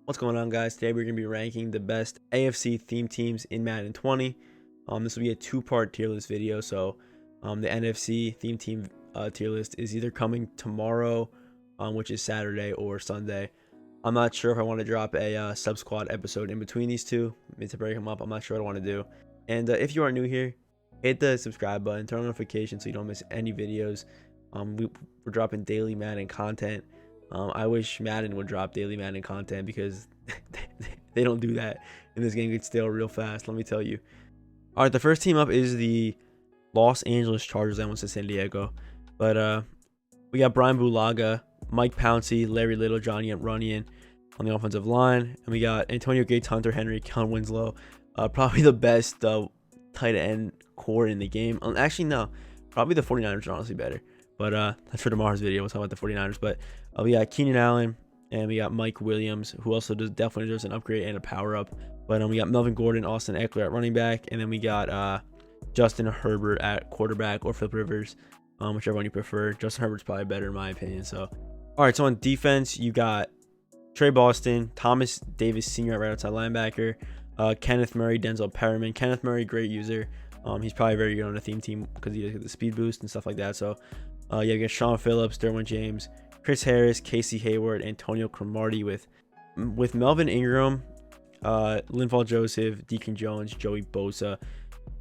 What's going on, guys? Today we're going to be ranking the best AFC theme teams in Madden 20. This will be a two-part tier list video. So the NFC theme team tier list is either coming tomorrow, which is Saturday, or Sunday. I'm not sure if I want to drop a sub squad episode in between these two, maybe to break them up. I'm not sure what I want to do. And if you are new here, hit the subscribe button, turn on notifications so you don't miss any videos. We're dropping daily Madden content. I wish Madden would drop daily Madden content because they don't do that, and this game gets stale real fast, let me tell you. All right, the first team up is the Los Angeles Chargers. I went to San Diego, but we got Brian Bulaga, Mike Pouncey, Larry Little, Johnny Runyon on the offensive line, and we got Antonio Gates, Hunter Henry, Kellen Winslow. Probably the best tight end core in the game. Actually, no, probably the 49ers are honestly better. But that's for tomorrow's video. We'll talk about the 49ers. But we got Keenan Allen and we got Mike Williams, who also definitely deserves an upgrade and a power up. But we got Melvin Gordon, Austin Eckler at running back, and then we got Justin Herbert at quarterback, or Philip Rivers, whichever one you prefer. Justin Herbert's probably better in my opinion. So, all right. So on defense, you got Trey Boston, Thomas Davis Sr. at right outside linebacker, Kenneth Murray, Denzel Perriman. Kenneth Murray, great user. He's probably very good on a theme team because he does get the speed boost and stuff like that. So, yeah, you got Sean Phillips, Derwin James, Chris Harris, Casey Hayward, Antonio Cromartie with Melvin Ingram, Linval Joseph, Deacon Jones, Joey Bosa.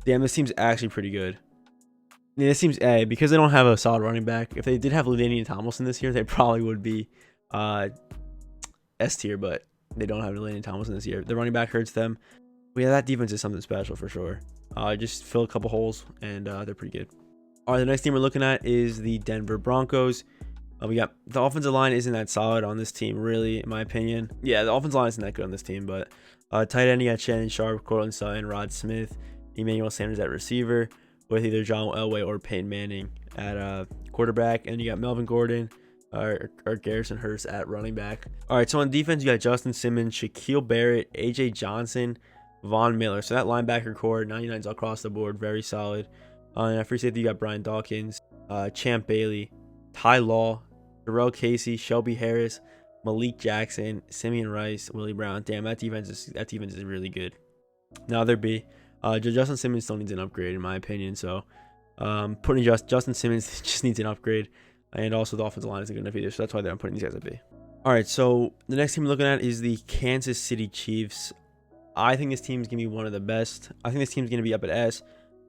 Damn, this team's actually pretty good. Yeah, this seems because they don't have a solid running back. If they did have LaDainian Tomlinson this year, they probably would be S tier, but they don't have LaDainian Tomlinson this year. The running back hurts them. But yeah, that defense is something special for sure. Just fill a couple holes, and they're pretty good. All right, the next team we're looking at is the Denver Broncos. We got the offensive line isn't that solid on this team, really, in my opinion. Yeah, the offensive line isn't that good on this team, but tight end, you got Shannon Sharp, Cortland Sutton, Rod Smith, Emmanuel Sanders at receiver, with either John Elway or Peyton Manning at quarterback, and you got Melvin Gordon or Garrison Hurst at running back. All right, so on defense, you got Justin Simmons, Shaquille Barrett, AJ Johnson, Von Miller. So that linebacker core, 99s across the board, very solid. And at free safety, you got Brian Dawkins, Champ Bailey, Ty Law, Darrell Casey, Shelby Harris, Malik Jackson, Simeon Rice, Willie Brown. Damn, that defense is really good. Now there be Justin Simmons still needs an upgrade in my opinion. So putting Justin Simmons just needs an upgrade, and also the offensive line isn't good enough either. So that's why I'm putting these guys at B. All right, so the next team we're looking at is the Kansas City Chiefs. I think this team's gonna be one of the best. I think this team's gonna be up at S.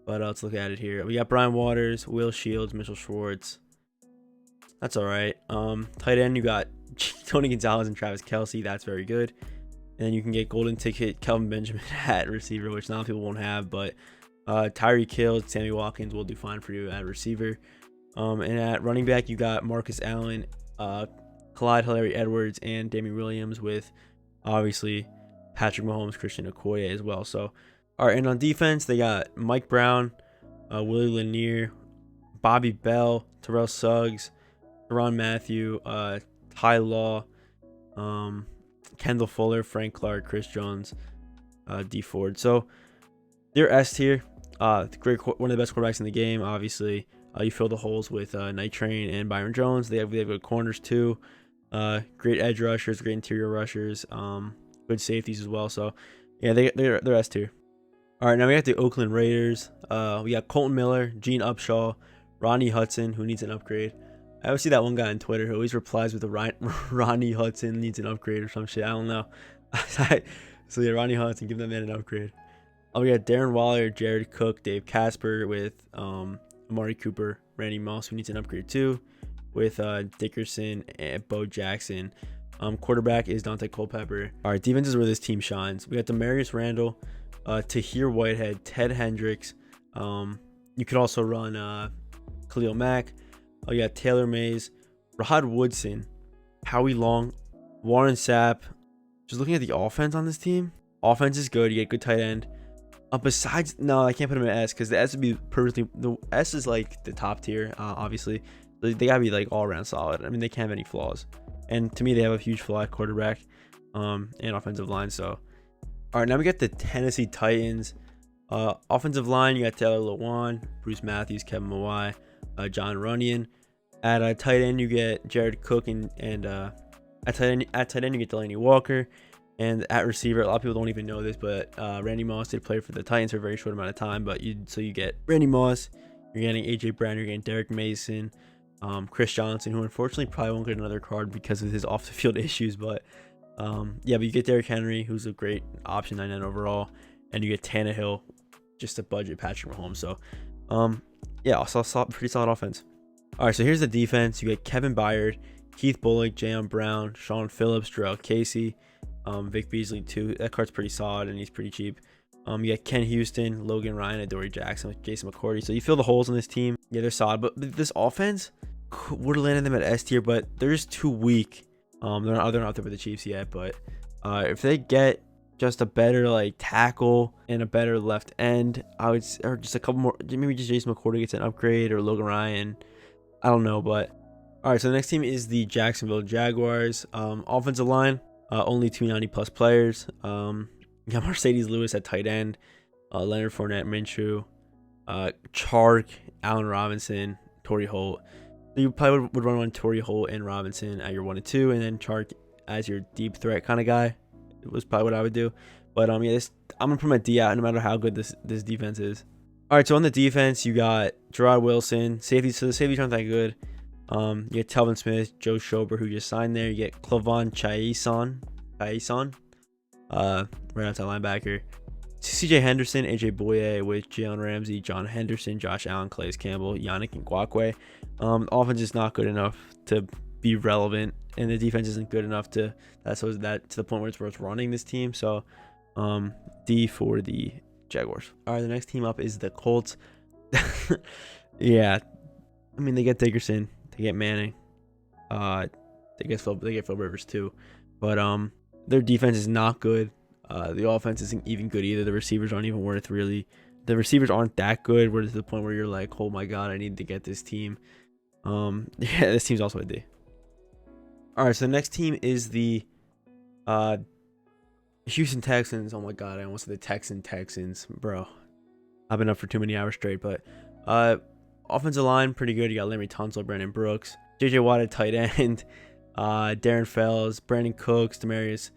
But let's look at it here. We got Brian Waters, Will Shields, Mitchell Schwartz. That's all right. Tight end, you got Tony Gonzalez and Travis Kelce. That's very good. And then you can get golden ticket Kelvin Benjamin at receiver, which not people won't have. But Tyreek Hill, Sammy Watkins will do fine for you at receiver. And at running back, you got Marcus Allen, Clyde Hilary Edwards, and Damian Williams, with obviously Patrick Mahomes, Christian Okoye as well. So, all right, and on defense, they got Mike Brown, Willie Lanier, Bobby Bell, Terrell Suggs, Teron Matthew, Ty Law, Kendall Fuller, Frank Clark, Chris Jones, D Ford. So they're S tier. Great, one of the best quarterbacks in the game. Obviously, you fill the holes with Night Train and Byron Jones. They have good corners too. Great edge rushers, great interior rushers, good safeties as well. So yeah, they're S tier. All right, now we got the Oakland Raiders. We got Colton Miller, Gene Upshaw, Ronnie Hudson, who needs an upgrade. I always see that one guy on Twitter who always replies with Ronnie Hudson needs an upgrade or some shit. I don't know. So yeah, Ronnie Hudson, give that man an upgrade. We got Darren Waller, Jared Cook, Dave Casper, with Amari Cooper, Randy Moss, who needs an upgrade too, with Dickerson and Bo Jackson. Quarterback is Dante Culpepper. All right, defense is where this team shines. We got Demarius Randall, Tahir Whitehead, Ted Hendricks. You could also run Khalil Mack. You got Taylor Mays, Rod Woodson, Howie Long, Warren Sapp. Just looking at the offense on this team, offense is good. You get good tight end. Besides, no, I can't put him at S because the S would be perfectly. The S is like the top tier, obviously. They gotta be like all around solid. I mean, they can't have any flaws. And to me, they have a huge flaw at quarterback and offensive line. So, all right, now we got the Tennessee Titans. Offensive line, you got Taylor Lewan, Bruce Matthews, Kevin Mawai, John Runyon. At tight end, you get Jared Cook, and at tight end you get Delaney Walker, And at receiver, a lot of people don't even know this, but Randy Moss did play for the Titans for a very short amount of time. But you get Randy Moss, you're getting AJ Brown, you're getting Derek Mason, Chris Johnson, who unfortunately probably won't get another card because of his off the field issues. But yeah, but you get Derrick Henry, who's a great option 99 overall, and you get Tannehill, just a budget Patrick Mahomes. So yeah, also pretty solid offense. All right, so here's the defense. You get Kevin Byard, Keith Bullock, Jayon Brown, Sean Phillips, Jarrell Casey, Vic Beasley too. That card's pretty solid and he's pretty cheap. You get Ken Houston, Logan Ryan, and Dory Jackson with Jason McCourty. So you fill the holes in this team. Yeah, they're solid, but this offense would have landed them at S tier, but they're just too weak. They're not out there with the Chiefs yet, but if they get just a better like tackle and a better left end, I would, or just a couple more, maybe just Jason McCourty gets an upgrade, or Logan Ryan. I don't know, but all right. So the next team is the Jacksonville Jaguars. Offensive line, only 290 plus players. You got Mercedes Lewis at tight end, Leonard Fournette, Minshew, Chark, Allen Robinson, Torrey Holt. So you probably would run on Torrey Holt and Robinson at your 1 and 2, and then Chark as your deep threat kind of guy. It was probably what I would do. But yeah, I'm gonna put my D out no matter how good this defense is. All right, so on the defense, you got Gerard Wilson, safeties. So the safeties aren't that good. You get Telvin Smith, Joe Schober, who just signed there. You get Clavon Chaisson, right outside linebacker. CJ Henderson, AJ Boye with Jalen Ramsey, John Henderson, Josh Allen, Calais Campbell, Yannick Ngakoue. Offense is not good enough to be relevant, and the defense isn't good enough to the point where it's worth running this team. So D for the Jaguars. All right, the next team up is the Colts. Yeah, I mean, they get Dickerson, they get Manning, they get Phil Rivers too, but their defense is not good. The offense isn't even good either. The receivers aren't even worth really. The receivers aren't that good. We're to the point where you're like, oh my god, I need to get this team. Yeah, this team's also a D. All right, so the next team is the Houston Texans. Oh my god, I almost said the Texans, bro. I've been up for too many hours straight, but offensive line pretty good. You got Larry Tunsil, Brandon Brooks, JJ Watt at tight end, Darren Fells, Brandon Cooks, Demaryius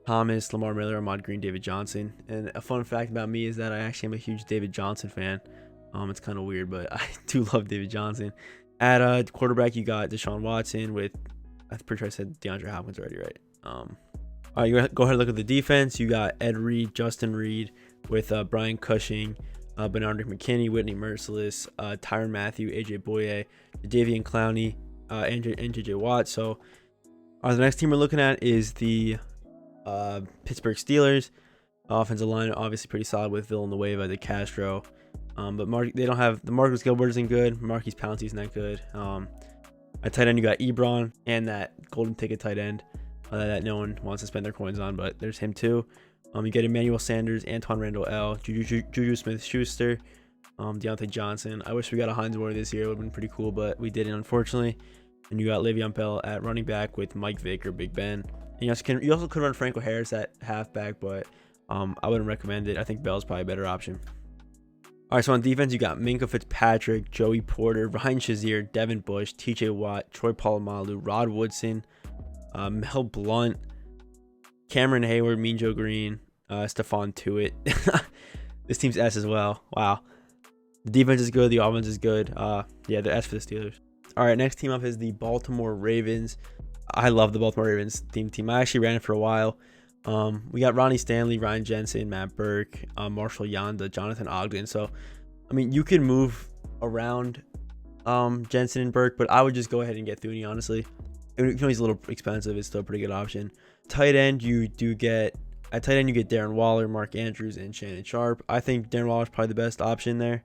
Thomas, Lamar Miller, Ahmad Green, David Johnson. And a fun fact about me is that I actually am a huge David Johnson fan. It's kind of weird, but I do love David Johnson. At quarterback, you got Deshaun Watson with, I'm pretty sure I said DeAndre Hopkins already, right? All right, you go ahead and look at the defense. You got Ed Reed, Justin Reed with Brian Cushing, Bernard McKinney, Whitney Merciless, Tyrann Mathieu, AJ Boye, Davian Clowney, and JJ Watt. So the next team we're looking at is the Pittsburgh Steelers. Offensive line obviously pretty solid with Villanueva, De Castro, but they don't have the Marcus Gilbert isn't good. Marquise Pouncey isn't that good. At tight end you got Ebron and that golden ticket tight end that no one wants to spend their coins on, but there's him too. You get Emmanuel Sanders, Antoine Randall L, Juju Smith-Schuster, Deontay Johnson. I wish we got a Hines Ward this year. It would have been pretty cool, but we didn't, unfortunately. And you got Le'Veon Bell at running back with Mike Vick or Big Ben. And you also could run Franco Harris at halfback, but I wouldn't recommend it. I think Bell's probably a better option. All right, so on defense, you got Minkah Fitzpatrick, Joey Porter, Ryan Shazier, Devin Bush, TJ Watt, Troy Polamalu, Rod Woodson, Mel Blount, Cameron Hayward, Mean Joe Green, Stephon Tuitt. This team's S as well. Wow. The defense is good. The offense is good. Yeah, the S for the Steelers. All right, next team up is the Baltimore Ravens. I love the Baltimore Ravens team. I actually ran it for a while. We got Ronnie Stanley, Ryan Jensen, Matt Burke, Marshall Yanda, Jonathan Ogden. So, I mean, you can move around Jensen and Burke, but I would just go ahead and get Thuney, honestly. Even though he's a little expensive, it's still a pretty good option. Tight end, you get Darren Waller, Mark Andrews, and Shannon Sharp. I think Darren Waller is probably the best option there.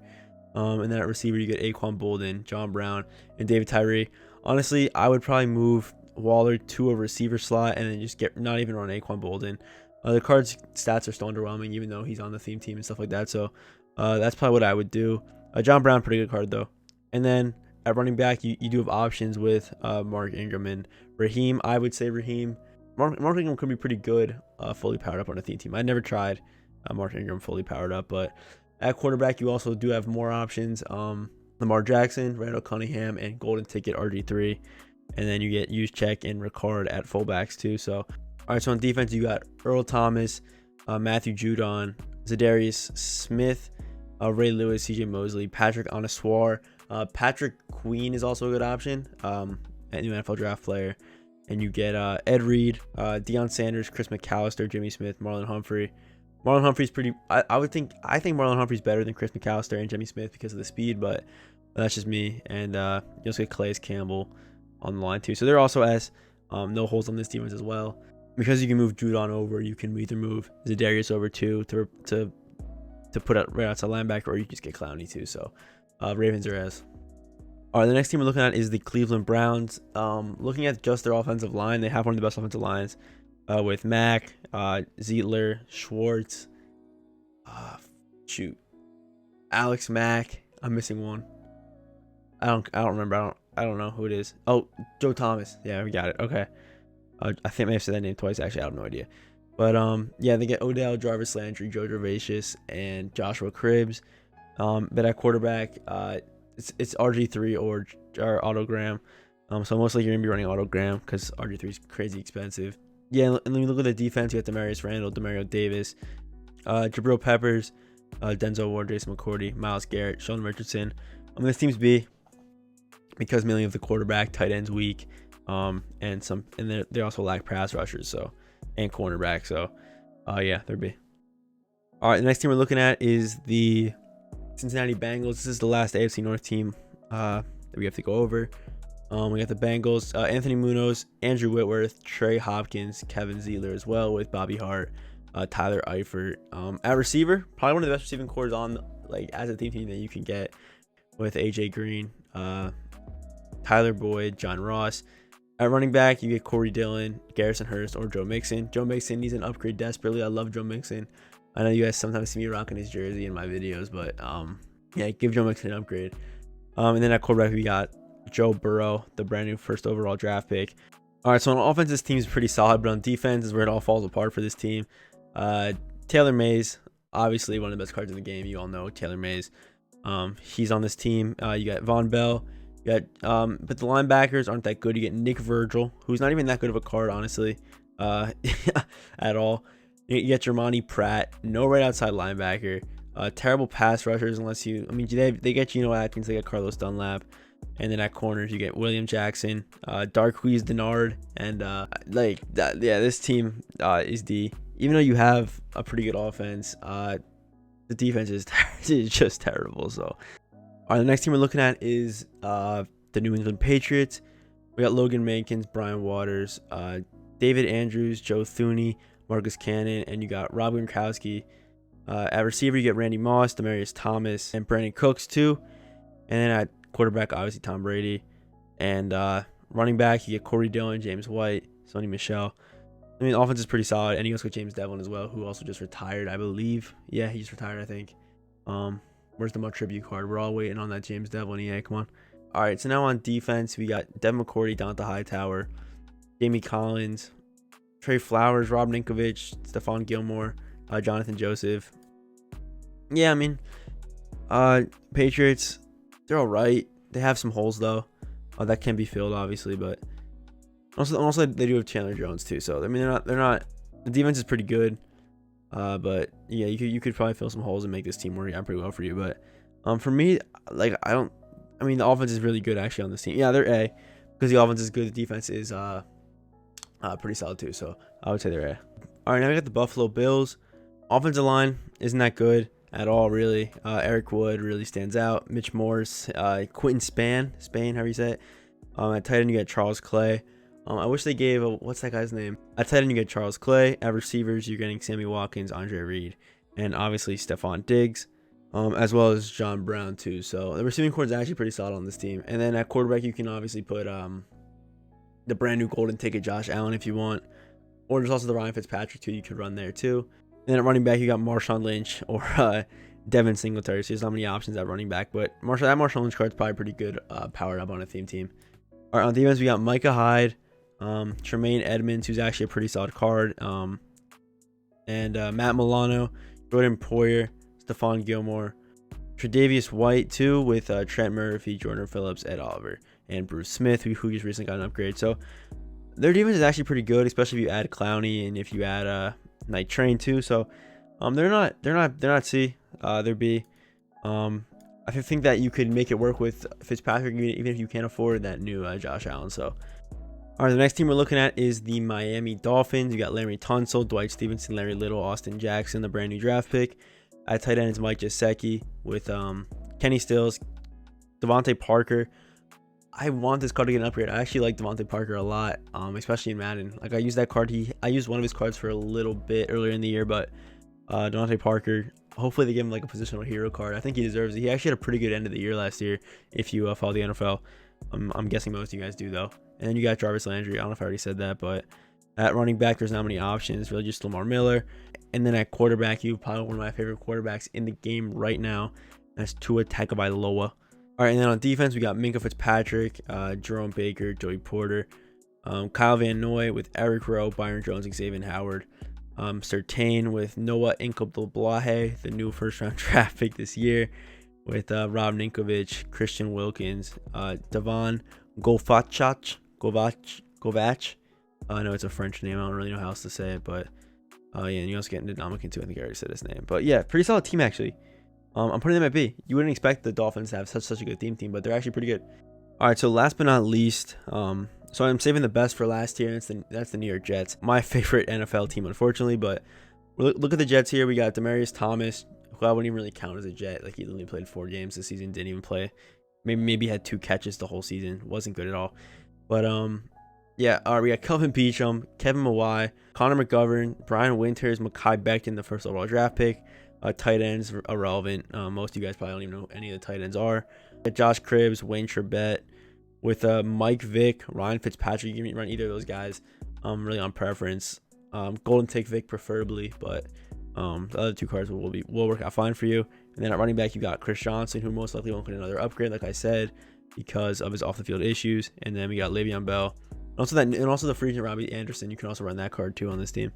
And then at receiver, you get Aquan Bolden, John Brown, and David Tyree. Honestly, I would probably move Waller to a receiver slot and then just not even run Aquan Bolden. The card's stats are still underwhelming, even though he's on the theme team and stuff like that. So that's probably what I would do. John Brown, pretty good card though. And then at running back, you do have options with Mark Ingram and Raheem. I would say Raheem. Mark Ingram could be pretty good fully powered up on a theme team. I never tried Mark Ingram fully powered up, but at quarterback, you also do have more options. Lamar Jackson, Randall Cunningham, and golden ticket RG3. And then you get Juszczyk and Ricard at fullbacks too. So All right, so on defense, you got Earl Thomas, Matthew Judon, Zadarius Smith, Ray Lewis, CJ Mosley, Patrick Oniswar. Patrick Queen is also a good option, a new NFL draft player. And you get Ed Reed, Deion Sanders, Chris McAllister, Jimmy Smith, Marlon Humphrey. Marlon Humphrey's pretty. I think Marlon Humphrey's better than Chris McAllister and Jimmy Smith because of the speed, but that's just me. And you also get Calais Campbell on the line too. So there also has no holes on this defense as well. Because you can move Judon over, you can either move Zadarius over too to put out right outside linebacker, or you just get Clowney too. So Ravens are as. All right, the next team we're looking at is the Cleveland Browns. Looking at just their offensive line, they have one of the best offensive lines with Mack, Zietler, Schwartz, Alex Mack. I'm missing one. I don't remember. I don't know who it is. Oh, Joe Thomas. Yeah, we got it. Okay. I think I may have said that name twice. Actually, I have no idea. But yeah, they get Odell, Jarvis Landry, Joe Gervasius, and Joshua Cribbs. But at quarterback, it's RG3 or Autogram. So mostly you're gonna be running Autogram because RG3 is crazy expensive. Yeah, and then we look at the defense. You got Demarius Randall, Demario Davis, Jabril Peppers, Denzel Ward, Jason McCourty, Myles Garrett, Sheldon Richardson. This team's B because mainly of the quarterback, tight ends weak, and they also lack pass rushers, so and cornerback. So yeah, they're B. All right, the next team we're looking at is the Cincinnati Bengals. This is the last AFC North team that we have to go over. We got the Bengals, Anthony Munoz, Andrew Whitworth, Trey Hopkins, Kevin Zeitler as well, with Bobby Hart, Tyler Eifert. At receiver, probably one of the best receiving cores on as a team that you can get, with AJ Green, Tyler Boyd, John Ross. At running back, you get Corey Dillon, Garrison Hurst, or Joe Mixon. Joe Mixon needs an upgrade desperately. I love Joe Mixon. I know you guys sometimes see me rocking his jersey in my videos, but yeah, give Joe Mixon an upgrade. And then at quarterback, we got Joe Burrow, the brand new first overall draft pick. All right, so on offense, this team is pretty solid, but on defense is where it all falls apart for this team. Taylor Mays, obviously one of the best cards in the game. You all know Taylor Mays. He's on this team. You got Von Bell. You got, but the linebackers aren't that good. You get Nick Virgil, who's not even that good of a card, honestly, at all. You get Jermani Pratt, no right outside linebacker. Terrible pass rushers unless you. I mean, they get Geno Atkins, they get Carlos Dunlap. And then at corners, you get William Jackson, Darqueze Dennard, and yeah, this team is D. Even though you have a pretty good offense, the defense is just terrible. So, all right, the next team we're looking at is the New England Patriots. We got Logan Mankins, Brian Waters, David Andrews, Joe Thuney, Marcus Cannon, and you got Rob Gronkowski. At receiver, you get Randy Moss, Demaryius Thomas, and Brandon Cooks too. And then at quarterback, obviously Tom Brady. And running back, you get Corey Dillon, James White, Sonny Michel. I mean, offense is pretty solid. And you also got James Devlin as well, who also just retired, I believe. Yeah, he just retired, I think. Where's the Mud tribute card? We're all waiting on that James Devlin. Yeah, come on. All right, so now on defense, we got Devin McCourty, Donta Hightower, Jamie Collins, Trey Flowers, Rob Ninkovich, Stephon Gilmore, Jonathan Joseph. Yeah, I mean, Patriots, they're all right. They have some holes, though, that can be filled, obviously, but also they do have Chandler Jones, too. So, I mean, they're not, the defense is pretty good, but yeah, you could probably fill some holes and make this team work out pretty well for you. But for me, I mean, the offense is really good, actually, on this team. Yeah, they're A, because the offense is good. The defense is pretty solid, too, so I would say they're A. All right, now we got the Buffalo Bills. Offensive line isn't that good at all, really. Eric Wood really stands out. Mitch Morse, Quentin Spain, however you say it. At tight end, you get Charles Clay. I wish they gave what's that guy's name? At tight end, you get Charles Clay. At receivers, you're getting Sammy Watkins, Andre Reed, and obviously Stephon Diggs, as well as John Brown too. So the receiving core is actually pretty solid on this team. And then at quarterback, you can obviously put the brand new golden ticket Josh Allen if you want, or there's also the Ryan Fitzpatrick too. You could run there too. And then at running back, you got Marshawn Lynch or Devin Singletary. So there's not many options at running back, but that Marshawn Lynch card is probably pretty good, powered up on a theme team. All right, on defense, we got Micah Hyde, Tremaine Edmonds, who's actually a pretty solid card, and Matt Milano, Jordan Poyer, Stephon Gilmore, Tre'Davious White too, with Trent Murphy, Jordan Phillips, Ed Oliver, and Bruce Smith, who just recently got an upgrade. So Their defense is actually pretty good, especially if you add Clowney and if you add Night Train too. So they're not C. They're B. I think that you could make it work with Fitzpatrick even if you can't afford that new Josh Allen. So all right, the next team we're looking at is the Miami Dolphins. You got Larry Tunsil, Dwight Stevenson, Larry Little, Austin Jackson, the brand new draft pick. At tight end is Mike Gesicki with Kenny Stills, Devontae Parker. I want this card to get an upgrade. I actually like Devontae Parker a lot, especially in Madden. Like I used that card. I used one of his cards for a little bit earlier in the year, but Devontae Parker. Hopefully they give him like a positional hero card. I think he deserves it. He actually had a pretty good end of the year last year. If you follow the NFL, I'm guessing most of you guys do though. And then you got Jarvis Landry. I don't know if I already said that, but at running back, there's not many options. Really, just Lamar Miller. And then at quarterback, you probably one of my favorite quarterbacks in the game right now. That's Tua Tagovailoa. All right, and then on defense, we got Minkah Fitzpatrick, Jerome Baker, Joey Porter, Kyle Van Noy with Eric Rowe, Byron Jones, Xavier Howard, Surtain with Noah Inkablahe, the new first-round draft pick this year, with Rob Ninkovich, Christian Wilkins, Devon Govach. I know it's a French name. I don't really know how else to say it, but yeah, and you also get into Ndamukong too. I think I already said his name, but yeah, pretty solid team actually. I'm putting them at B. You wouldn't expect the Dolphins to have such a good team, but they're actually pretty good. All right, so last but not least, so I'm saving the best for last year, and that's the New York Jets. My favorite NFL team, unfortunately, but look at the Jets here. We got Demaryius Thomas, who I wouldn't even really count as a Jet. Like, he only played 4 games this season, didn't even play. Maybe had 2 catches the whole season. Wasn't good at all. But, yeah, all right, we got Kelvin Beachum, Kevin Mawai, Connor McGovern, Brian Winters, Mekhi Becton, the first overall draft pick. Tight ends irrelevant. Most of you guys probably don't even know who any of the tight ends are. Josh Cribbs, Wayne Chrebet, with Mike Vick, Ryan Fitzpatrick. You can run either of those guys. Really on preference. Golden Tate Vick preferably, but the other 2 cards will work out fine for you. And then at running back, you got Chris Johnson, who most likely won't get another upgrade, like I said, because of his off the field issues. And then we got Le'Veon Bell, and also the free agent Robbie Anderson. You can also run that card too on this team.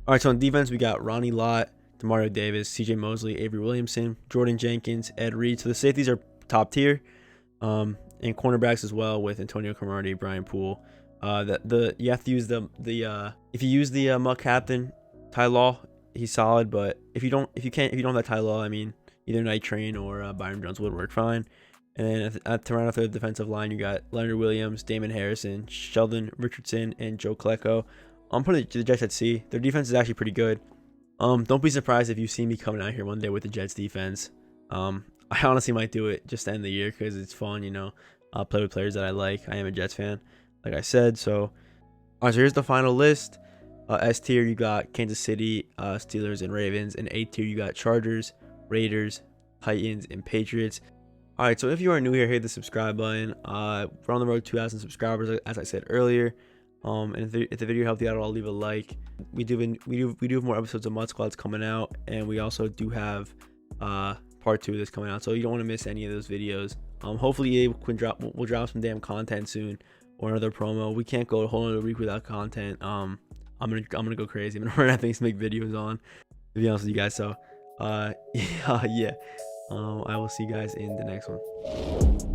All right, so on defense, we got Ronnie Lott, Demario Davis, CJ Mosley, Avery Williamson, Jordan Jenkins, Ed Reed. So the safeties are top tier, and cornerbacks as well with Antonio Cromartie, Brian Poole. You have to use if you use the Muck Captain Ty Law, he's solid. But if you don't have that Ty Law, I mean, either Night Train or Byron Jones would work fine. And then to round out the defensive line, you got Leonard Williams, Damon Harrison, Sheldon Richardson, and Joe Klecko. I'm putting the Jets at C. Their defense is actually pretty good. Don't be surprised if you see me coming out here one day with the Jets defense. I honestly might do it just to end the year because it's fun, you know. I'll play with players that I like. I am a Jets fan, like I said. So, all right, so here's the final list. S tier, you got Kansas City, Steelers, and Ravens. And A tier, you got Chargers, Raiders, Titans, and Patriots. All right, so if you are new here, hit the subscribe button. We're on the road to 2,000 subscribers, as I said earlier. And if the video helped you out, I'll leave a like. We do have more episodes of Mud Squads coming out, and we also do have part 2 that's coming out, so you don't want to miss any of those videos. Hopefully we'll drop some damn content soon, or another promo. We can't go a whole other week without content. I'm gonna go crazy. I'm gonna run out of things to make videos on, to be honest with you guys. So yeah, I will see you guys in the next one.